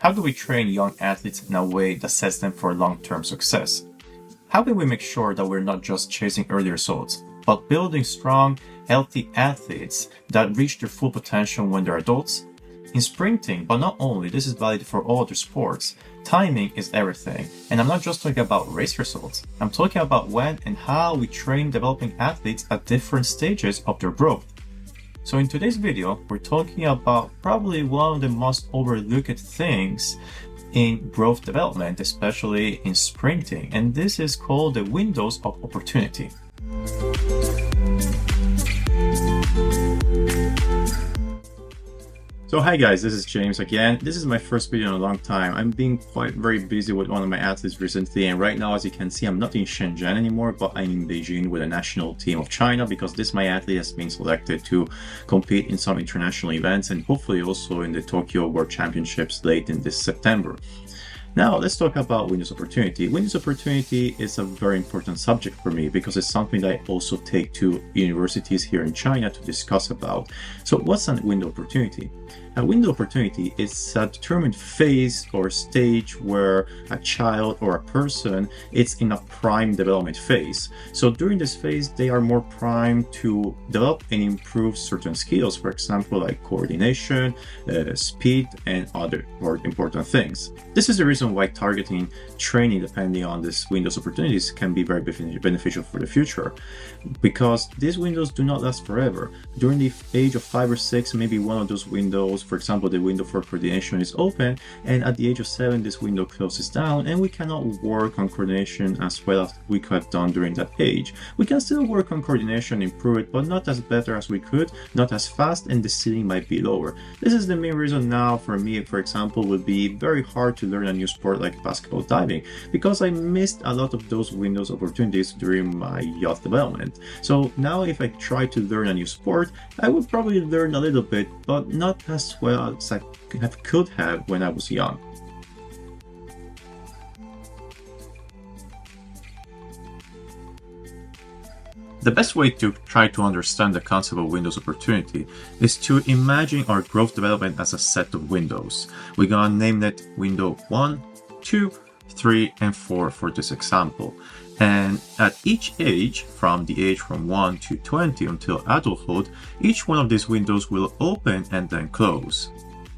How do we train young athletes in a way that sets them for long-term success? How can we make sure that we're not just chasing early results, but building strong, healthy athletes that reach their full potential when they're adults? In sprinting, but not only, this is valid for all other sports, timing is everything. And I'm not just talking about race results. I'm talking about when and how we train developing athletes at different stages of their growth. So in today's video, we're talking about probably one of the most overlooked things in growth development, especially in sprinting, and this is called the windows of opportunity. So hi guys, this is James again. This is my first video in a long time. I'm being very busy with one of my athletes recently, and right now, as you can see, I'm not in Shenzhen anymore, but I'm in Beijing with a national team of China because this my athlete has been selected to compete in some international events and hopefully also in the Tokyo World Championships late in this September. Now, let's talk about windows opportunity. Windows opportunity is a very important subject for me because it's something that I also take to universities here in China to discuss about. So what's a window opportunity? A window opportunity is a determined phase or stage where a child or a person is in a prime development phase. So during this phase, they are more primed to develop and improve certain skills, for example, like coordination, speed, and other more important things. This is the reason why targeting training depending on these windows opportunities can be very beneficial for the future, because these windows do not last forever. During the age of 5 or 6, maybe one of those windows, for example, the window for coordination is open, and at the age of 7, this window closes down, and we cannot work on coordination as well as we could have done during that age. We can still work on coordination, improve it, but not as better as we could, not as fast, and the ceiling might be lower. This is the main reason now for me, for example, would be very hard to learn a new sport like basketball diving, because I missed a lot of those windows opportunities during my youth development. So now if I try to learn a new sport, I would probably learn a little bit, but not as well as I could have when I was young. The best way to try to understand the concept of windows opportunity is to imagine our growth development as a set of windows. We're gonna name it window 1, 2, 3, and 4 for this example. And at each age, from the age from 1 to 20 until adulthood, each one of these windows will open and then close.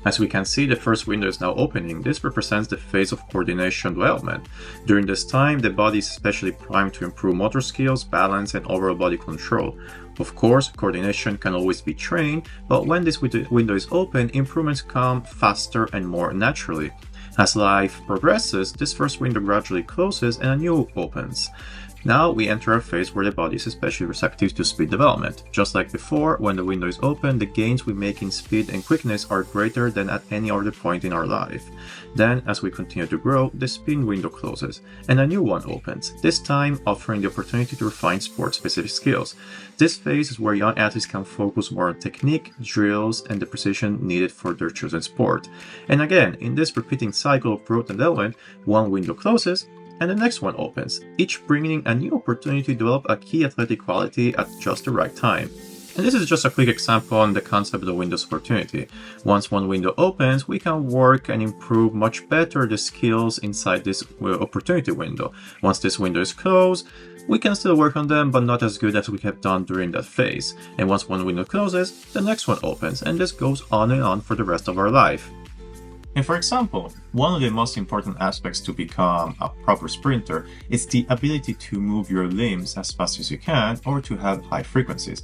As we can see, the first window is now opening. This represents the phase of coordination development. During this time, the body is especially primed to improve motor skills, balance, and overall body control. Of course, coordination can always be trained, but when this window is open, improvements come faster and more naturally. As life progresses, this first window gradually closes and a new opens. Now we enter a phase where the body is especially receptive to speed development. Just like before, when the window is open, the gains we make in speed and quickness are greater than at any other point in our life. Then, as we continue to grow, the speed window closes, and a new one opens, this time offering the opportunity to refine sport-specific skills. This phase is where young athletes can focus more on technique, drills, and the precision needed for their chosen sport. And again, in this repeating cycle of growth and development, one window closes, and the next one opens, each bringing a new opportunity to develop a key athletic quality at just the right time. And this is just a quick example on the concept of windows opportunity. Once one window opens, we can work and improve much better the skills inside this opportunity window. Once this window is closed, we can still work on them, but not as good as we have done during that phase. And once one window closes, the next one opens, and this goes on and on for the rest of our life. And for example, one of the most important aspects to become a proper sprinter is the ability to move your limbs as fast as you can or to have high frequencies.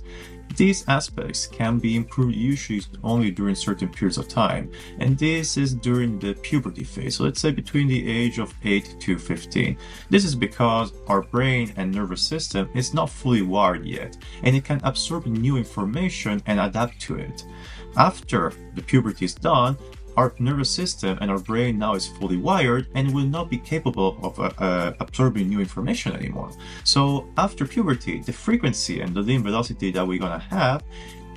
These aspects can be improved usually only during certain periods of time, and this is during the puberty phase, so let's say between the age of 8 to 15. This is because our brain and nervous system is not fully wired yet, and it can absorb new information and adapt to it. After the puberty is done, our nervous system and our brain now is fully wired and will not be capable of absorbing new information anymore. So after puberty, the frequency and the limb velocity that we're gonna have,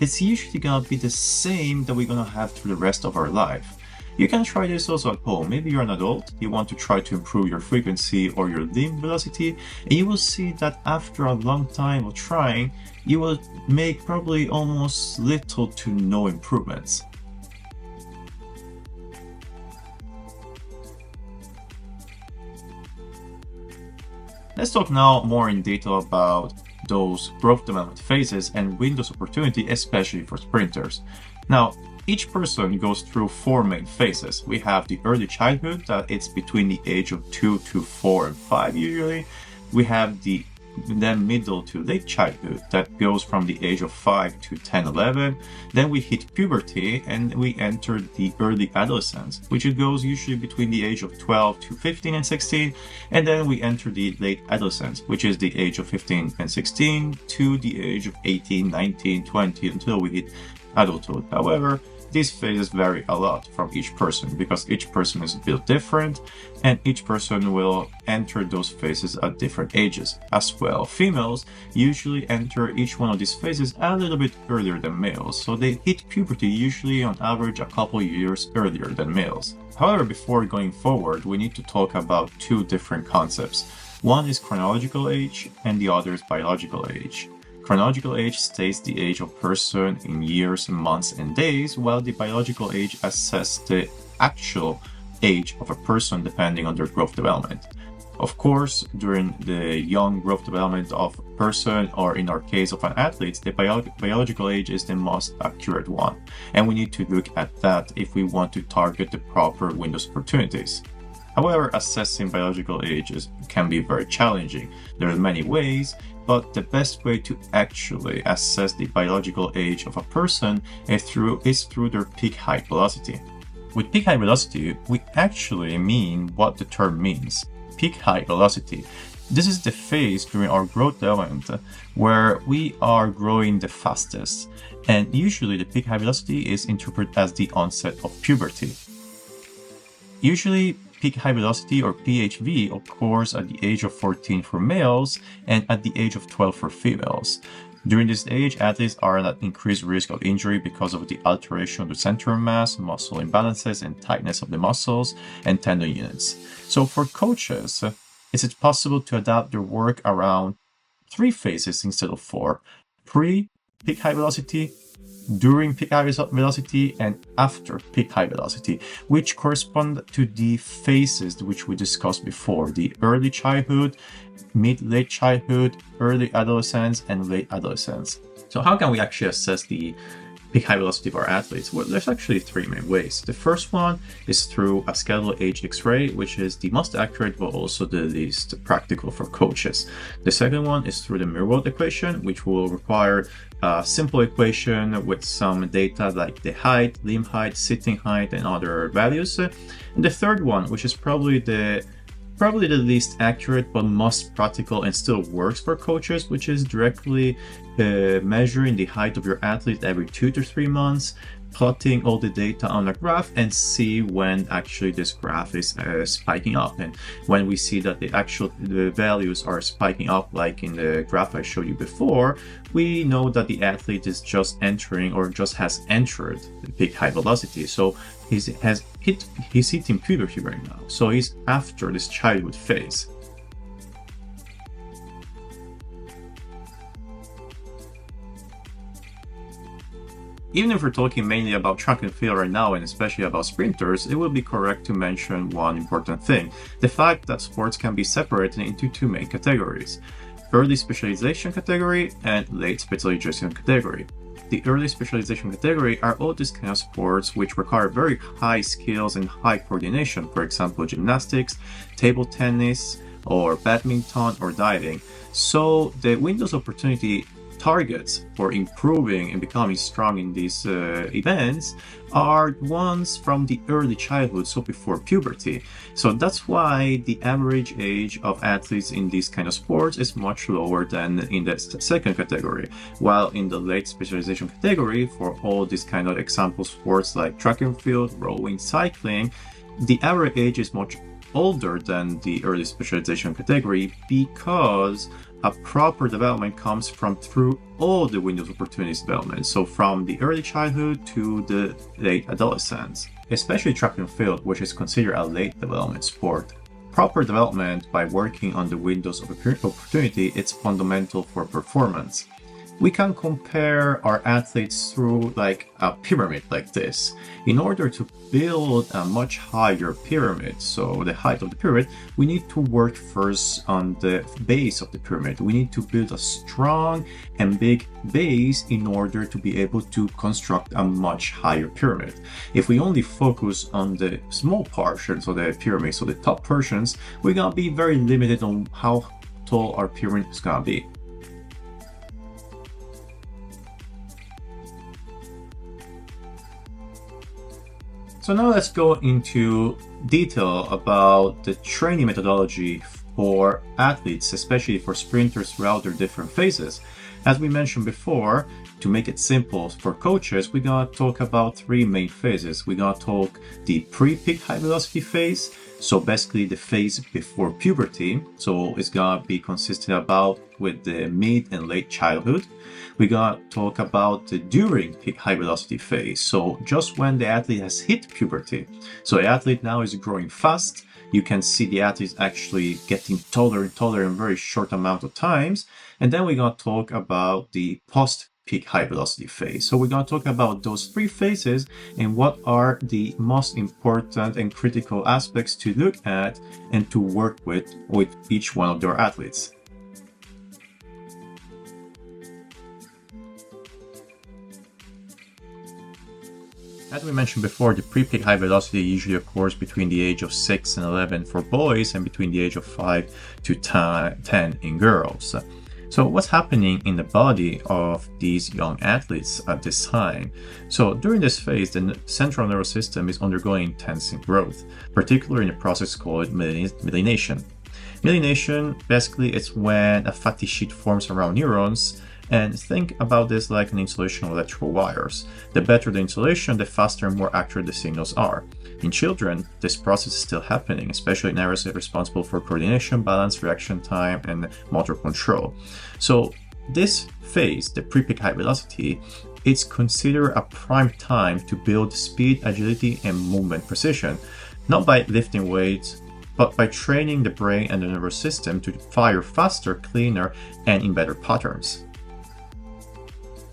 it's usually gonna be the same that we're gonna have through the rest of our life. You can try this also at home. Maybe you're an adult, you want to try to improve your frequency or your limb velocity, and you will see that after a long time of trying, you will make probably almost little to no improvements. Let's talk now more in detail about those growth development phases and windows of opportunity, especially for sprinters. Now, each person goes through 4 main phases. We have the early childhood, that it's between the age of 2 to 4 and 5 usually. We have the then middle to late childhood, that goes from the age of 5 to 10, 11. Then we hit puberty and we enter the early adolescence, which it goes usually between the age of 12 to 15 and 16. And then we enter the late adolescence, which is the age of 15 and 16 to the age of 18, 19, 20 until we hit adulthood. However, these phases vary a lot from each person because each person is built different and each person will enter those phases at different ages. As well, females usually enter each one of these phases a little bit earlier than males, so they hit puberty usually on average a couple years earlier than males. However, before going forward, we need to talk about 2 different concepts. One is chronological age and the other is biological age. Chronological age states the age of person in years, months, and days, while the biological age assesses the actual age of a person depending on their growth development. Of course, during the young growth development of a person, or in our case of an athlete, the biological age is the most accurate one, and we need to look at that if we want to target the proper windows opportunities. However, assessing biological ages can be very challenging. There are many ways, but the best way to actually assess the biological age of a person is through their peak height velocity. With peak height velocity, we actually mean what the term means, peak height velocity. This is the phase during our growth development where we are growing the fastest, and usually the peak height velocity is interpreted as the onset of puberty. Usually, peak high velocity, or PHV, occurs at the age of 14 for males and at the age of 12 for females. During this age, athletes are at increased risk of injury because of the alteration of the center of mass, muscle imbalances, and tightness of the muscles and tendon units. So for coaches, is it possible to adapt their work around 3 phases instead of 4? Pre-peak high velocity, during peak high velocity, and after peak high velocity, which correspond to the phases which we discussed before: the early childhood, mid-late childhood, early adolescence, and late adolescence. So how can we actually assess the peak high velocity of our athletes? Well, there's actually 3 main ways. The first one is through a skeletal age X-ray, which is the most accurate but also the least practical for coaches. The second one is through the mirror world equation, which will require a simple equation with some data like the height, limb height, sitting height, and other values. And the third one, which is probably the least accurate but most practical and still works for coaches, which is directly measuring the height of your athlete every 2 to 3 months, plotting all the data on a graph, and see when actually this graph is spiking up. And when we see that the values are spiking up, like in the graph I showed you before, we know that the athlete is just entering or just has entered the peak high velocity. So he's hitting puberty right now. So he's after this childhood phase. Even if we're talking mainly about track and field right now, and especially about sprinters, it would be correct to mention one important thing: the fact that sports can be separated into 2 main categories: early specialization category and late specialization category. The early specialization category are all these kind of sports which require very high skills and high coordination, for example, gymnastics, table tennis, or badminton, or diving. So the windows of opportunity targets for improving and becoming strong in these events are ones from the early childhood, so before puberty. So that's why the average age of athletes in these kind of sports is much lower than in the second category, while in the late specialization category, for all these kind of example sports like track and field, rowing, cycling, the average age is much older than the early specialization category, because a proper development comes from through all the windows of opportunities development, so from the early childhood to the late adolescence. Especially track and field, which is considered a late development sport. Proper development by working on the windows of opportunity is fundamental for performance. we can compare our athletes through like a pyramid like this. In order to build a much higher pyramid, so the height of the pyramid, we need to work first on the base of the pyramid. We need to build a strong and big base in order to be able to construct a much higher pyramid. If we only focus on the small portions of the pyramid, so the top portions, we're gonna be very limited on how tall our pyramid is gonna be. So now let's go into detail about the training methodology for athletes, especially for sprinters throughout their different phases. As we mentioned before, to make it simple for coaches, we gotta talk about three main phases. We gotta talk the pre-peak high velocity phase, so basically the phase before puberty. So it's gonna be consistent about with the mid and late childhood. We gotta talk about the during peak high velocity phase, so just when the athlete has hit puberty. So the athlete now is growing fast. You can see the athlete actually getting taller and taller in a very short amount of times. And then we're gonna talk about the post-peak high velocity phase. So we're gonna talk about those three phases and what are the most important and critical aspects to look at and to work with each one of their athletes. As we mentioned before, the pre-peak high velocity usually occurs between the age of 6 and 11 for boys and between the age of 5 to 10 in girls. So what's happening in the body of these young athletes at this time? So during this phase, the central nervous system is undergoing intense growth, particularly in a process called myelination. Myelination, basically, it's when a fatty sheet forms around neurons. And think about this like an insulation of electrical wires. The better the insulation, the faster and more accurate the signals are. In children, this process is still happening, especially in areas responsible for coordination, balance, reaction time, and motor control. So this phase, the pre-peak high velocity, it's considered a prime time to build speed, agility, and movement precision, not by lifting weights, but by training the brain and the nervous system to fire faster, cleaner, and in better patterns.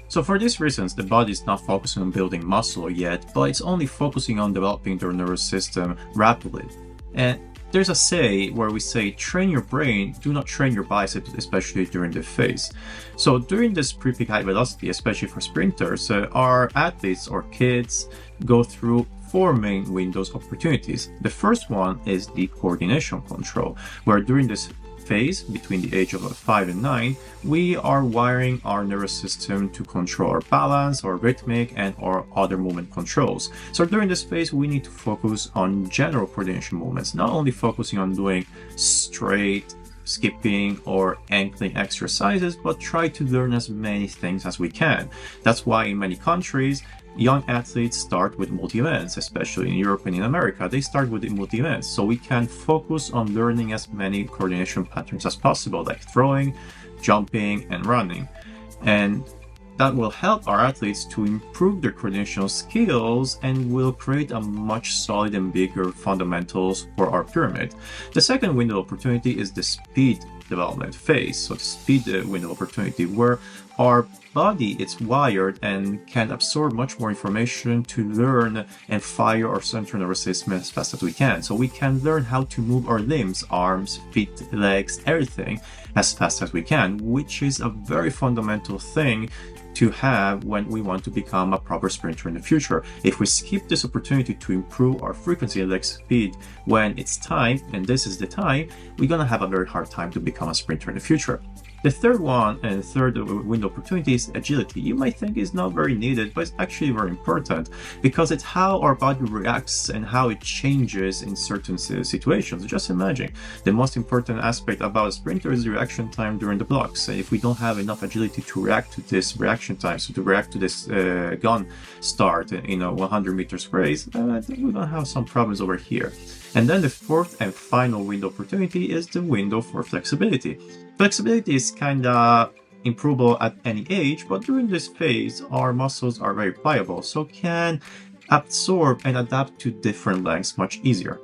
So for these reasons, the body is not focusing on building muscle yet, but it's only focusing on developing their nervous system rapidly. And there's a say where we say, train your brain, do not train your biceps, especially during the phase. So during this pre-peak high velocity, especially for sprinters, our athletes or kids go through four main windows of opportunities. The first one is the coordination control, where during this phase between the age of 5 and 9, we are wiring our nervous system to control our balance, our rhythmic, and our other movement controls. So during this phase, we need to focus on general coordination movements, not only focusing on doing straight, skipping, or ankling exercises, but try to learn as many things as we can. That's why in many countries, young athletes start with multi-events, especially in Europe and in America. They start with the multi-events, so we can focus on learning as many coordination patterns as possible, like throwing, jumping, and running. And that will help our athletes to improve their coordination skills and will create a much solid and bigger fundamentals for our pyramid. The second window of opportunity is the speed development phase. So the speed window opportunity, where our body is wired and can absorb much more information to learn and fire our central nervous system as fast as we can. So we can learn how to move our limbs, arms, feet, legs, everything as fast as we can, which is a very fundamental thing to have when we want to become a proper sprinter in the future. If we skip this opportunity to improve our frequency and leg speed when it's time, and this is the time, we're gonna have a very hard time to become a sprinter in the future. The third one and third window opportunity is agility. You might think it's not very needed, but it's actually very important because it's how our body reacts and how it changes in certain situations. Just imagine, the most important aspect about a sprinter is the reaction time during the blocks. If we don't have enough agility to react to this reaction time, so to react to this gun start in a 100 meters race, we're gonna have some problems over here. And then the fourth and final window opportunity is the window for flexibility. Flexibility is kind of improvable at any age, but during this phase, our muscles are very pliable, so can absorb and adapt to different lengths much easier.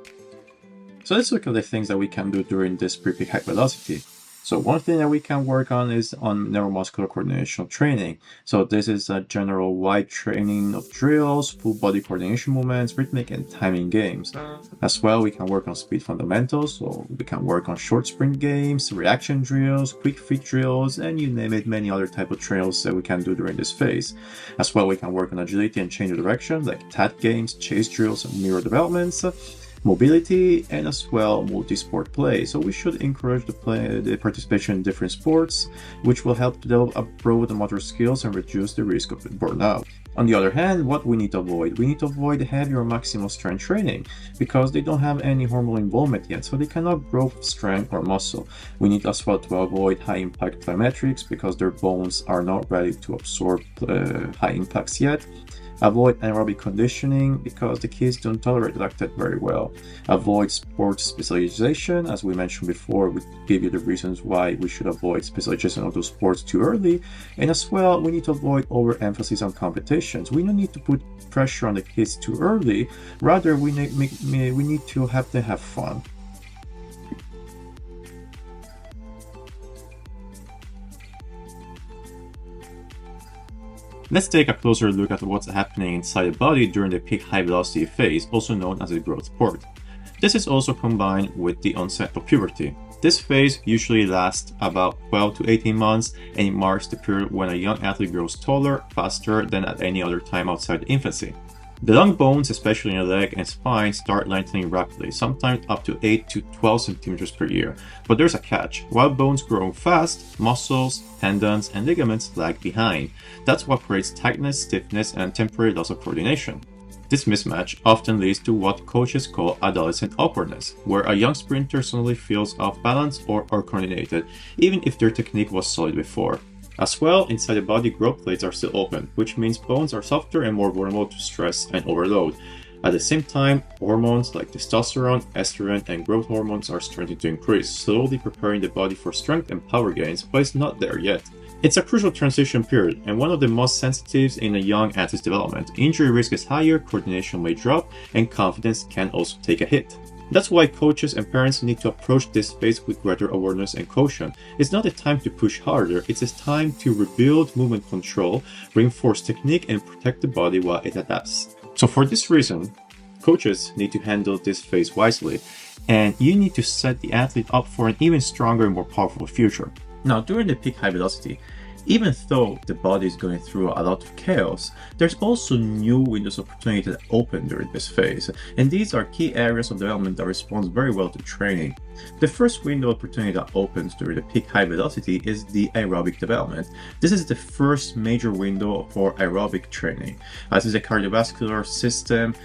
So let's look at the things that we can do during this pre-peak high velocity. So one thing that we can work on is on neuromuscular coordination training. So this is a general wide training of drills, full body coordination movements, rhythmic and timing games. As well, we can work on speed fundamentals. So we can work on short sprint games, reaction drills, quick feet drills, and you name it, many other type of drills that we can do during this phase. As well, we can work on agility and change of direction, like TAT games, chase drills, and mirror developments, mobility, and as well multi-sport play. So we should encourage the participation in different sports, which will help to develop broad motor skills and reduce the risk of burnout. On the other hand, what we need to avoid? We need to avoid heavy or maximal strength training because they don't have any hormonal involvement yet, so they cannot grow strength or muscle. We need as well to avoid high impact plyometrics because their bones are not ready to absorb high impacts yet. Avoid anaerobic conditioning because the kids don't tolerate lactate very well. Avoid sports specialization, as we mentioned before, we give you the reasons why we should avoid specialization of those sports too early. And as well, we need to avoid overemphasis on competitions. We don't need to put pressure on the kids too early. Rather, we need to have them have fun. Let's take a closer look at what's happening inside the body during the peak high velocity phase, also known as the growth spurt. This is also combined with the onset of puberty. This phase usually lasts about 12 to 18 months and it marks the period when a young athlete grows taller, faster than at any other time outside infancy. The long bones, especially in the leg and spine, start lengthening rapidly, sometimes up to 8 to 12 centimeters per year. But there's a catch. While bones grow fast, muscles, tendons, and ligaments lag behind. That's what creates tightness, stiffness, and temporary loss of coordination. This mismatch often leads to what coaches call adolescent awkwardness, where a young sprinter suddenly feels off balance or uncoordinated, even if their technique was solid before. As well, inside the body, growth plates are still open, which means bones are softer and more vulnerable to stress and overload. At the same time, hormones like testosterone, estrogen, and growth hormones are starting to increase, slowly preparing the body for strength and power gains, but it's not there yet. It's a crucial transition period, and one of the most sensitives in a young athlete's development. Injury risk is higher, coordination may drop, and confidence can also take a hit. That's why coaches and parents need to approach this phase with greater awareness and caution. It's not a time to push harder, it's a time to rebuild movement control, reinforce technique, and protect the body while it adapts. So for this reason, coaches need to handle this phase wisely, and you need to set the athlete up for an even stronger and more powerful future. Now, during the peak high velocity, even though the body is going through a lot of chaos, there's also new windows of opportunity that open during this phase, and these are key areas of development that respond very well to training. The first window of opportunity that opens during the peak high velocity is the aerobic development. This is the first major window for aerobic training. As the cardiovascular system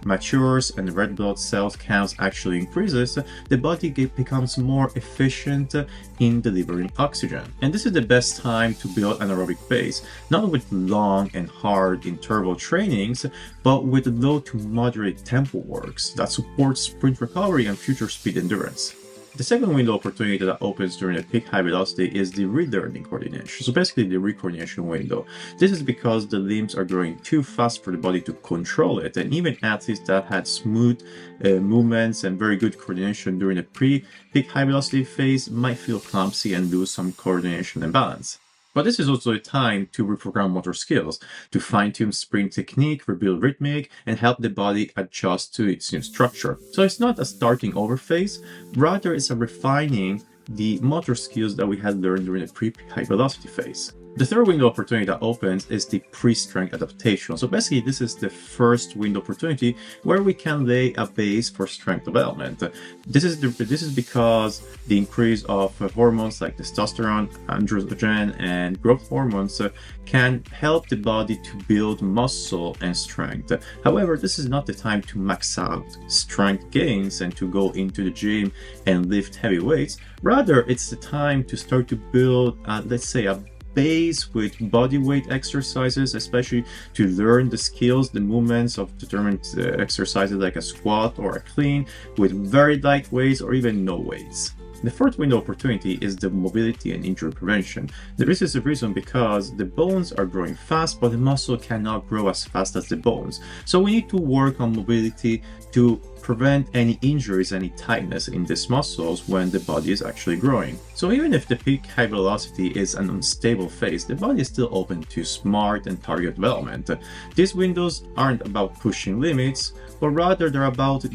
matures and red blood cells counts actually increases, the body becomes more efficient in delivering oxygen. And this is the best time to build an aerobic base, not with long and hard interval trainings, but with low to moderate tempo works that supports sprint recovery and future speed endurance. The second window of opportunity that opens during the peak high velocity is the relearning coordination. So basically the recoordination window. This is because the limbs are growing too fast for the body to control it, and even athletes that had smooth movements and very good coordination during the pre-peak high velocity phase might feel clumsy and lose some coordination and balance. But this is also a time to reprogram motor skills, to fine-tune sprint technique, rebuild rhythmic, and help the body adjust to its new structure. So it's not a starting over phase, rather it's a refining the motor skills that we had learned during the pre-high velocity phase. The third window opportunity that opens is the pre-strength adaptation. So basically, this is the first window opportunity where we can lay a base for strength development. This is because the increase of hormones like testosterone, androgen, and growth hormones can help the body to build muscle and strength. However, this is not the time to max out strength gains and to go into the gym and lift heavy weights. Rather, it's the time to start to build, let's say, a base with body weight exercises, especially to learn the skills, the movements of determined exercises like a squat or a clean with very light weights or even no weights. The fourth window of opportunity is the mobility and injury prevention. This is the reason because the bones are growing fast, but the muscle cannot grow as fast as the bones. So we need to work on mobility to prevent any injuries, any tightness in these muscles when the body is actually growing. So even if the peak high velocity is an unstable phase, the body is still open to smart and target development. These windows aren't about pushing limits, but rather they're about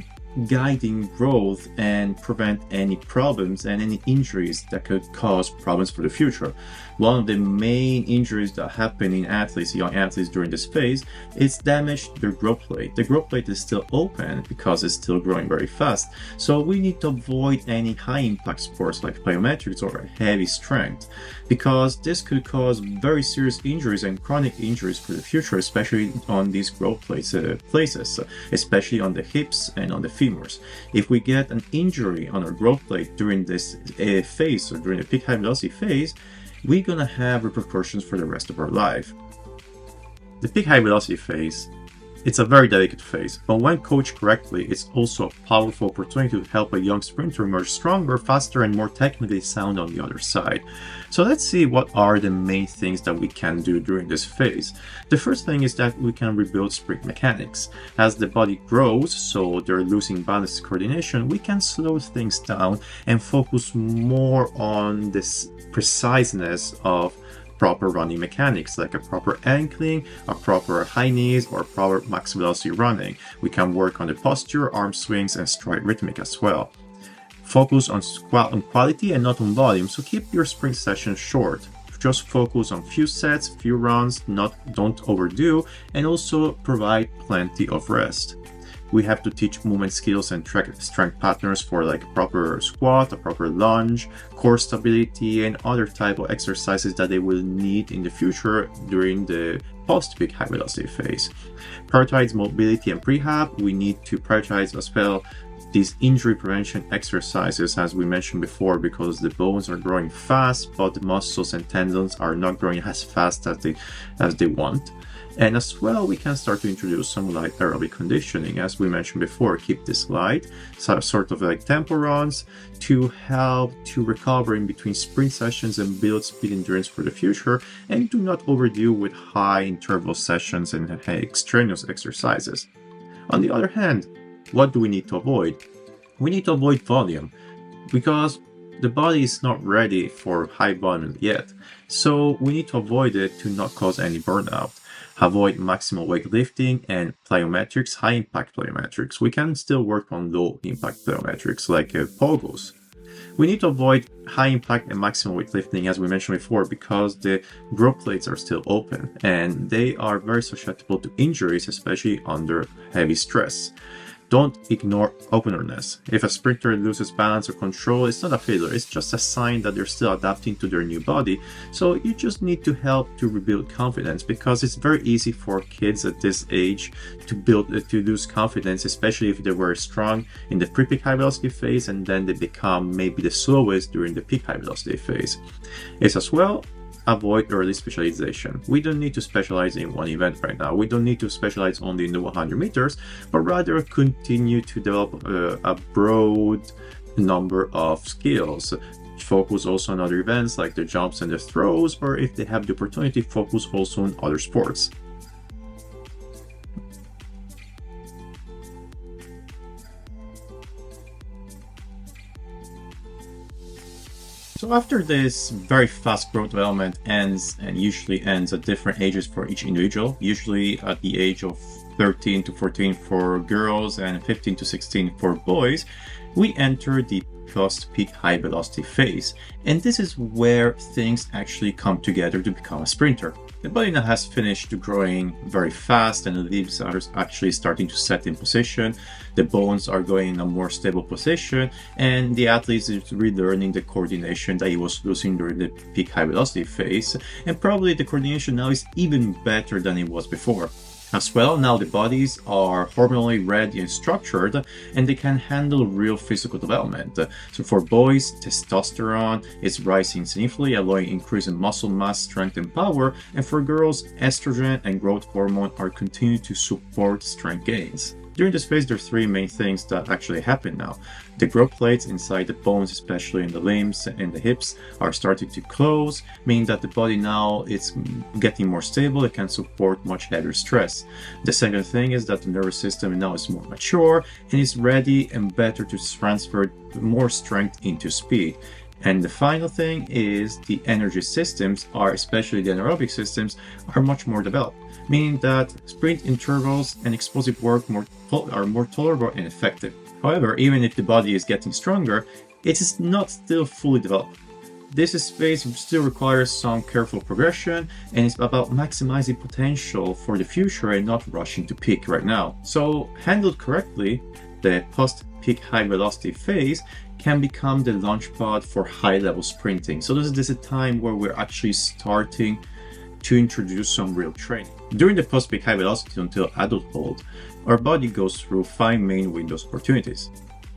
guiding growth and prevent any problems and any injuries that could cause problems for the future. One of the main injuries that happen in athletes, young athletes during this phase, is damage to their growth plate. The growth plate is still open because it's still growing very fast. So we need to avoid any high impact sports like plyometrics or heavy strength, because this could cause very serious injuries and chronic injuries for the future, especially on these growth places, especially on the hips and on the femurs. If we get an injury on our growth plate during this phase or during the peak high velocity phase, we're gonna have repercussions for the rest of our life. The peak high velocity phase, it's a very delicate phase, but when coached correctly, it's also a powerful opportunity to help a young sprinter emerge stronger, faster, and more technically sound on the other side. So let's see what are the main things that we can do during this phase. The first thing is that we can rebuild sprint mechanics. As the body grows, so they're losing balance coordination, we can slow things down and focus more on this preciseness of proper running mechanics, like a proper ankling, a proper high knees, or proper max velocity running. We can work on the posture, arm swings, and stride rhythmic as well. Focus on quality and not on volume, so keep your sprint sessions short. Just focus on few sets, few runs, don't overdo, and also provide plenty of rest. We have to teach movement skills and strength patterns for like a proper squat, a proper lunge, core stability, and other type of exercises that they will need in the future during the post-peak high velocity phase. Prioritize mobility and prehab. We need to prioritize as well these injury prevention exercises, as we mentioned before, because the bones are growing fast, but the muscles and tendons are not growing as fast as they want. And as well, we can start to introduce some light aerobic conditioning, as we mentioned before. Keep this light, so sort of like tempo runs, to help to recover in between sprint sessions and build speed endurance for the future, and do not overdo with high interval sessions and extraneous exercises. On the other hand, what do we need to avoid? We need to avoid volume, because the body is not ready for high volume yet. So we need to avoid it to not cause any burnout. Avoid maximal weightlifting and plyometrics, high impact plyometrics. We can still work on low impact plyometrics like pogos. We need to avoid high impact and maximal weightlifting, as we mentioned before, because the growth plates are still open and they are very susceptible to injuries, especially under heavy stress. Don't ignore openness. If a sprinter loses balance or control, it's not a failure, it's just a sign that they're still adapting to their new body. So you just need to help to rebuild confidence, because it's very easy for kids at this age to lose confidence, especially if they were strong in the pre-peak high velocity phase and then they become maybe the slowest during the peak high velocity phase. It's as well, avoid early specialization. We don't need to specialize in one event right now. We don't need to specialize only in the 100 meters, but rather continue to develop a broad number of skills. Focus also on other events like the jumps and the throws, or if they have the opportunity, focus also on other sports. So after this very fast growth development ends, and usually ends at different ages for each individual, usually at the age of 13 to 14 for girls and 15 to 16 for boys, we enter the post-peak high velocity phase. And this is where things actually come together to become a sprinter. The body now has finished growing very fast and the leaves are actually starting to set in position. The bones are going in a more stable position, and the athlete is relearning the coordination that he was losing during the peak high velocity phase. And probably the coordination now is even better than it was before. As well, now the bodies are hormonally ready and structured, and they can handle real physical development. So for boys, testosterone is rising significantly, allowing increase in muscle mass, strength, and power. And for girls, estrogen and growth hormone are continuing to support strength gains. During this phase, there are three main things that actually happen now. The growth plates inside the bones, especially in the limbs and the hips, are starting to close, meaning that the body now is getting more stable. It can support much heavier stress. The second thing is that the nervous system now is more mature and is ready and better to transfer more strength into speed. And the final thing is the energy systems are, especially the anaerobic systems, are much more developed, meaning that sprint intervals and explosive work are more tolerable and effective. However, even if the body is getting stronger, it is not still fully developed. This phase still requires some careful progression, and it's about maximizing potential for the future and not rushing to peak right now. So, handled correctly, the post-peak high velocity phase can become the launchpad for high-level sprinting. So this is a time where we're actually starting to introduce some real training. During the post-peak high velocity until adulthood, our body goes through 5 main windows of opportunities.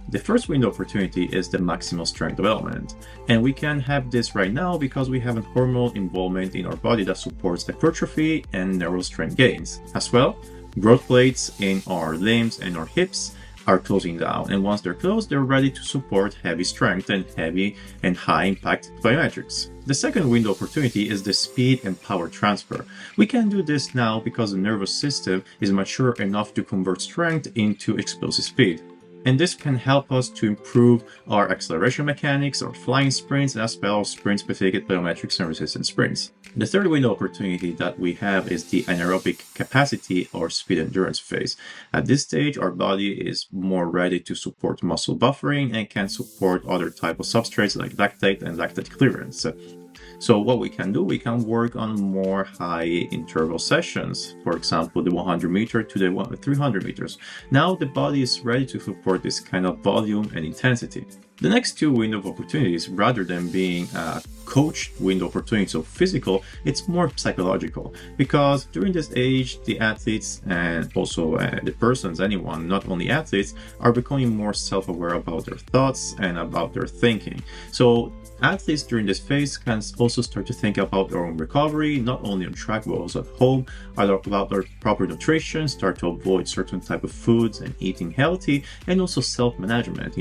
The first window opportunity is the maximal strength development, and we can have this right now because we have a hormonal involvement in our body that supports hypertrophy and neural strength gains. As well, growth plates in our limbs and our hips are closing down, and once they're closed, they're ready to support heavy strength and heavy and high impact biometrics. The second window opportunity is the speed and power transfer. We can do this now because the nervous system is mature enough to convert strength into explosive speed. And this can help us to improve our acceleration mechanics, our flying sprints, as well as sprint-specific biometrics and resistance sprints. The third window opportunity that we have is the anaerobic capacity or speed endurance phase. At this stage, our body is more ready to support muscle buffering and can support other types of substrates like lactate and lactate clearance. So what we can do, we can work on more high interval sessions, for example, the 100 meter to the 300 meters. Now the body is ready to support this kind of volume and intensity. The next two window of opportunities, rather than being a coached window opportunity, so physical, it's more psychological, because during this age, the athletes and also the persons, anyone, not only athletes, are becoming more self-aware about their thoughts and about their thinking. So athletes during this phase can also start to think about their own recovery, not only on track but also at home, about their proper nutrition, start to avoid certain type of foods and eating healthy, and also self-management.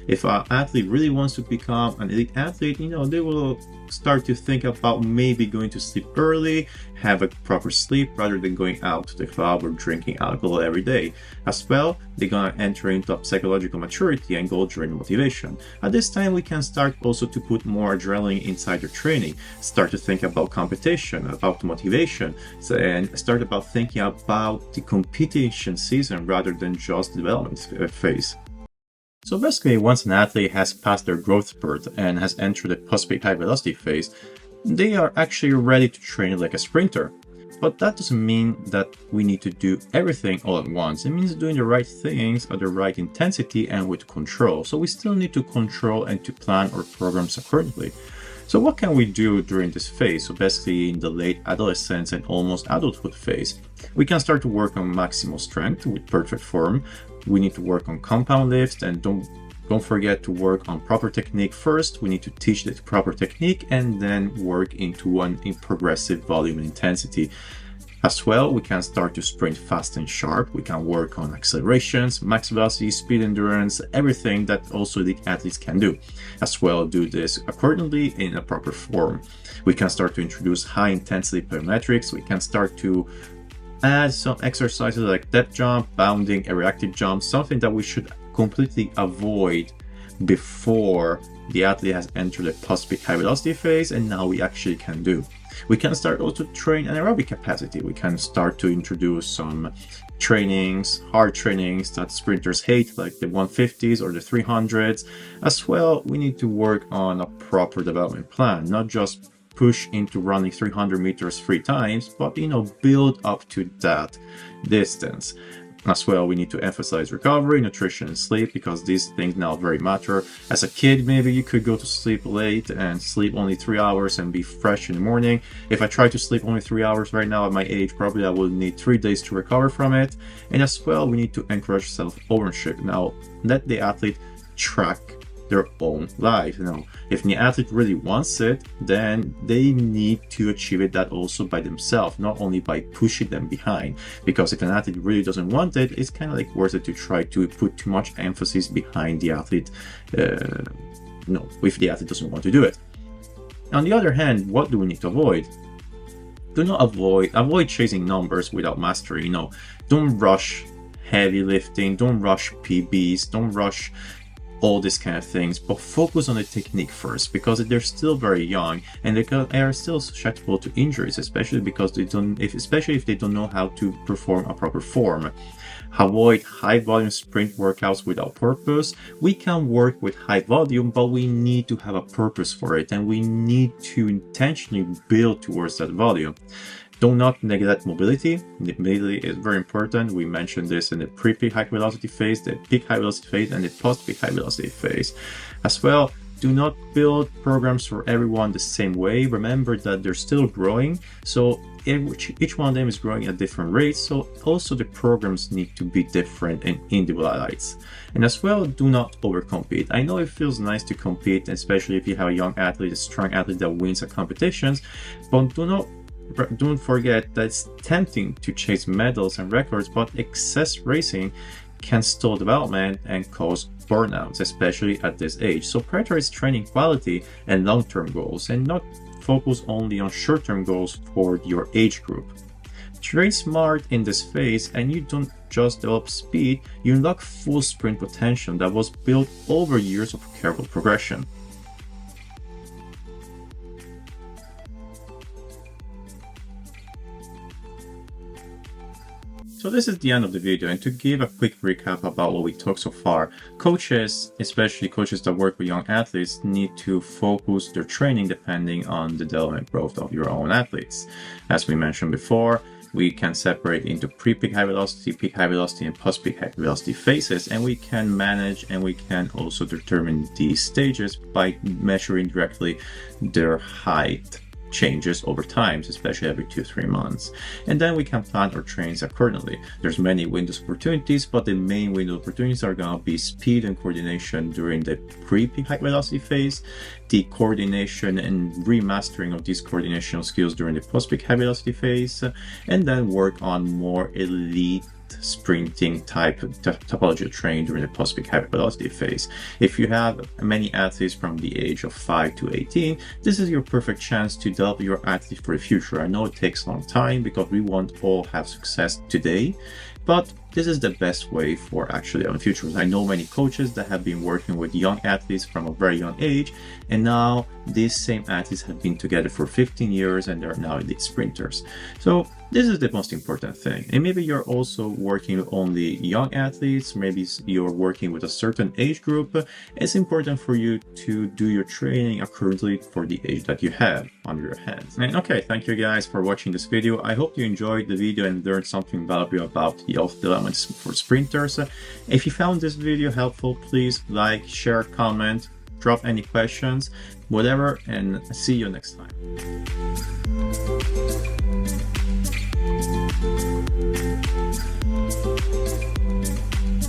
If an athlete really wants to become an elite athlete, they will start to think about maybe going to sleep early, have a proper sleep rather than going out to the club or drinking alcohol every day. As well, they're gonna enter into psychological maturity and goal-driven motivation. At this time, we can start also to put more adrenaline inside their training, start to think about competition, about motivation, and start about thinking about the competition season rather than just the development phase. So basically, once an athlete has passed their growth spurt and has entered the post-peak high velocity phase, they are actually ready to train like a sprinter. But that doesn't mean that we need to do everything all at once. It means doing the right things at the right intensity and with control. So we still need to control and to plan our programs accordingly. So what can we do during this phase? So basically in the late adolescence and almost adulthood phase, we can start to work on maximal strength with perfect form. We need to work on compound lifts, and don't forget to work on proper technique first. We need to teach the proper technique and then work into one in progressive volume and intensity. As well, we can start to sprint fast and sharp. We can work on accelerations, max velocity, speed endurance, everything that also the athletes can do. As well, do this accordingly in a proper form. We can start to introduce high intensity plyometrics. We can start to add some exercises like depth jump, bounding, a reactive jump, something that we should completely avoid before the athlete has entered the post-peak high velocity phase, and now we actually can do. We can start also to train anaerobic capacity. We can start to introduce some trainings, hard trainings that sprinters hate, like the 150s or the 300s. As well, we need to work on a proper development plan, not just push into running 300 meters 3 times, but build up to that distance. As well, we need to emphasize recovery, nutrition, and sleep, because these things now very matter. As a kid, maybe you could go to sleep late and sleep only 3 hours and be fresh in the morning. If I try to sleep only 3 hours right now at my age, probably I will need 3 days to recover from it. And as well, we need to encourage self-ownership. Now, let the athlete track their own life. If the athlete really wants it, then they need to achieve it that also by themselves, not only by pushing them behind. Because if an athlete really doesn't want it, it's kind of like worth it to try to put too much emphasis behind the athlete. If the athlete doesn't want to do it. On the other hand, what do we need to avoid? Do not avoid chasing numbers without mastery. Don't rush heavy lifting, don't rush PBs, don't rush all these kind of things, but focus on the technique first, because they're still very young and they are still susceptible to injuries, especially if they don't know how to perform a proper form. Avoid high volume sprint workouts without purpose. We can work with high volume, but we need to have a purpose for it, and we need to intentionally build towards that volume. Do not neglect mobility. Mobility is very important. We mentioned this in the pre-peak high velocity phase, the peak high velocity phase, and the post-peak high velocity phase. As well, do not build programs for everyone the same way. Remember that they're still growing, so each one of them is growing at different rates, so also the programs need to be different and individualized. And as well, do not overcompete. I know it feels nice to compete, especially if you have a young athlete, a strong athlete that wins at competitions, but don't forget that it's tempting to chase medals and records, but excess racing can stall development and cause burnouts, especially at this age. So prioritize training quality and long-term goals, and not focus only on short-term goals for your age group. Train smart in this phase, and you don't just develop speed, you unlock full sprint potential that was built over years of careful progression. So this is the end of the video, and to give a quick recap about what we talked so far, coaches, especially coaches that work with young athletes, need to focus their training depending on the development growth of your own athletes. As we mentioned before, we can separate into pre-peak high velocity, peak high velocity, and post-peak high velocity phases, and we can manage and we can also determine these stages by measuring directly their height changes over time, especially every 2-3 months. And then we can plan our trains accordingly. There's many windows of opportunities, but the main window of opportunities are going to be speed and coordination during the pre-peak high velocity phase, the coordination and remastering of these coordinational skills during the post-peak high velocity phase, and then work on more elite sprinting type topology of training during the post-peak high velocity phase. If you have many athletes from the age of 5 to 18, this is your perfect chance to develop your athlete for the future. I know it takes a long time because we won't all have success today, but this is the best way for actually our future. I know many coaches that have been working with young athletes from a very young age, and now these same athletes have been together for 15 years and they're now elite sprinters. So this is the most important thing. And maybe you're also working with only young athletes, maybe you're working with a certain age group. It's important for you to do your training accordingly for the age that you have on your hands. And okay, thank you guys for watching this video. I hope you enjoyed the video and learned something valuable about health development for sprinters. If you found this video helpful, please like, share, comment, drop any questions, whatever, and see you next time.